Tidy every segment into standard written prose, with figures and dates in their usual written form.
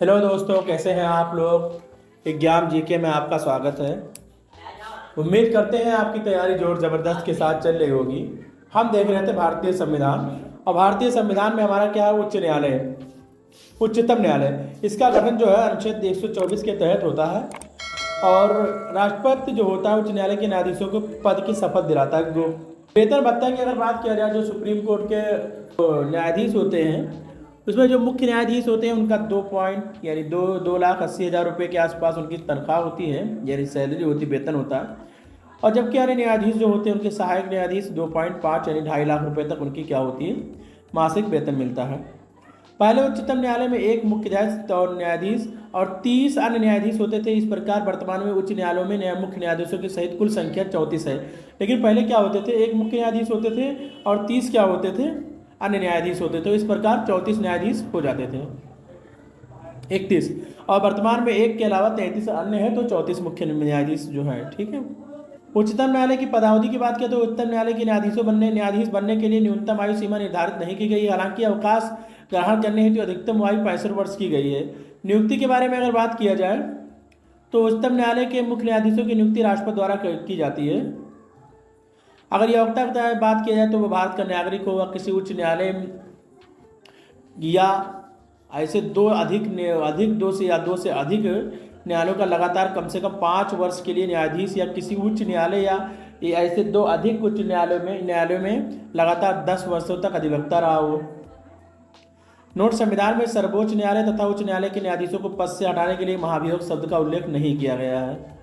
Hello दोस्तों, कैसे हैं आप लोग। एग्जाम जीके में आपका स्वागत है। उम्मीद करते हैं आपकी तैयारी जोर ज़बरदस्त के साथ चल रही होगी। हम देख रहे थे भारतीय संविधान, और भारतीय संविधान में हमारा क्या है, उच्च न्यायालय, उच्चतम न्यायालय। इसका गठन जो है अनुच्छेद 124 के तहत होता है, और राष्ट्रपति जो होता है उच्च न्यायालय के न्यायाधीशों को पद की शपथ दिलाता है। वेतन भत्ता की अगर बात किया जाए, जो सुप्रीम कोर्ट के न्यायाधीश होते हैं, उसमें जो मुख्य न्यायाधीश होते हैं उनका 2,80,000 रुपये के आसपास उनकी तनख्वाह होती है, यानी सैलरी होती, वेतन होता है। और जबकि अन्य न्यायाधीश जो होते हैं, उनके सहायक न्यायाधीश 2.5 यानी 2.5 लाख रुपये तक उनकी क्या होती है, मासिक वेतन मिलता है। पहले उच्चतम न्यायालय में एक मुख्य न्यायाधीश और 30 अन्य न्यायाधीश होते थे। इस प्रकार वर्तमान में उच्च न्यायालयों में मुख्य न्यायाधीशों की सहित कुल संख्या 34 है। लेकिन पहले क्या होते थे, एक मुख्य न्यायाधीश होते थे और 30 क्या होते थे, अन्य न्यायाधीश होते थे। इस प्रकार 34 न्यायाधीश हो जाते थे, 31। और वर्तमान में एक के अलावा 33 अन्य है, तो 34 मुख्य न्यायाधीश जो है, ठीक है। उच्चतम न्यायालय की पदावधि की बात करें तो उच्चतम न्यायालय के न्यायाधीश बनने के लिए न्यूनतम आयु सीमा निर्धारित नहीं की गई है। हालांकि अवकाश ग्रहण करने हेतु अधिकतम आयु 65 वर्ष की गई है। नियुक्ति के बारे में अगर बात किया जाए तो उच्चतम न्यायालय के मुख्य न्यायाधीशों की नियुक्ति राष्ट्रपति द्वारा की जाती है। अगर योग्यता की बात की जाए तो वह भारत का नागरिक होगा, किसी उच्च न्यायालय या ऐसे दो से अधिक न्यायालयों का लगातार कम से कम 5 वर्ष के लिए न्यायाधीश, या किसी उच्च न्यायालय या ऐसे 2 अधिक उच्च न्यायालयों में लगातार 10 वर्षों तक अधिवक्ता रहा हो। नोट, संविधान में सर्वोच्च न्यायालय तथा उच्च न्यायालय के न्यायाधीशों को पद से हटाने के लिए महाभियोग शब्द का उल्लेख नहीं किया गया है।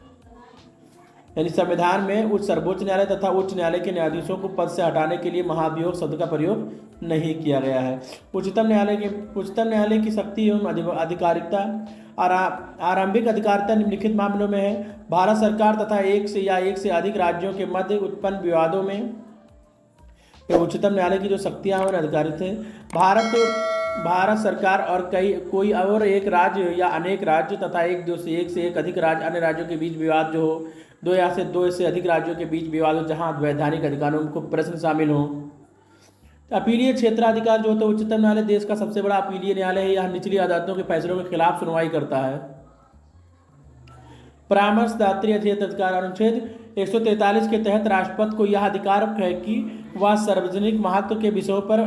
यानी संविधान में उच्च सर्वोच्च न्यायालय तथा उच्च न्यायालय के न्यायाधीशों को पद से हटाने के लिए महाभियोग शब्द का प्रयोग नहीं किया गया है। उच्चतम न्यायालय की शक्ति एवं आधिकारिकता, आरंभिक अधिकारिता निम्नलिखित मामलों में है। भारत सरकार तथा एक से अधिक राज्यों के मध्य उत्पन्न विवादों में उच्चतम न्यायालय की जो शक्तियां और अधिकारित है, भारत सरकार और कोई और एक राज्य या अनेक राज्य तथा एक से एक अधिक राज्य अन्य राज्यों के बीच विवाद जो हो, दो से अधिक राज्यों के बीच विवाद हो जहां वैधानिक अधिकारों को प्रश्न शामिल हो। अपीलीय क्षेत्राधिकार जो होता है, उच्चतम न्यायालय देश का सबसे बड़ा अपीलीय न्यायालय है। यह निचली अदालतों के फैसलों के खिलाफ सुनवाई करता है। परामर्शदात्री अधिकार, अनुच्छेद 143 के तहत राष्ट्रपति को यह अधिकार है कि वह सार्वजनिक महत्व के विषयों पर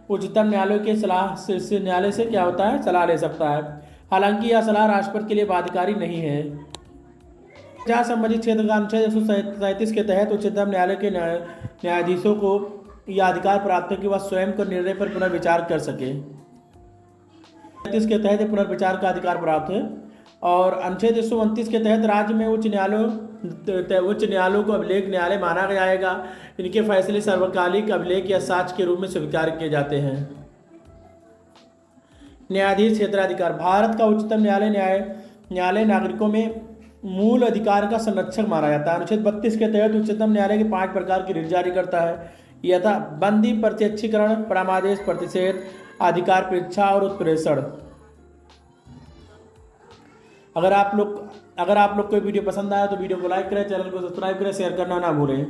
उच्चतम न्यायालय के न्यायालय से क्या होता है, सलाह ले सकता है। हालांकि यह सलाह राष्ट्रपति के लिए बाध्यकारी नहीं है। जहाँ संबंधित क्षेत्र का अनुच्छेद 137 के तहत उच्चतम न्यायालय के न्यायाधीशों को यह अधिकार प्राप्त है कि वह स्वयं को निर्णय पर पुनर्विचार कर सके। 37 के तहत पुनर्विचार का अधिकार प्राप्त है। और अनुच्छेद 129 के तहत राज्य में उच्च न्यायालयों को अभिलेख न्यायालय माना जाएगा। इनके फैसले सर्वकालिक अभिलेख या साक्ष्य के रूप में स्वीकार किए जाते हैं। न्यायाधीश क्षेत्राधिकार, भारत का उच्चतम न्यायालय नागरिकों में मूल अधिकार का संरक्षक माना जाता है। अनुच्छेद 32 के तहत उच्चतम न्यायालय के 5 प्रकार की रिट जारी करता है, यथा बंदी, प्रत्यक्षीकरण, परमादेश, प्रतिषेध, अधिकार परीक्षा और उत्प्रेषण। अगर आप लोग को वीडियो पसंद आया तो वीडियो को लाइक करें, चैनल को सब्सक्राइब करें, शेयर करना ना भूलें।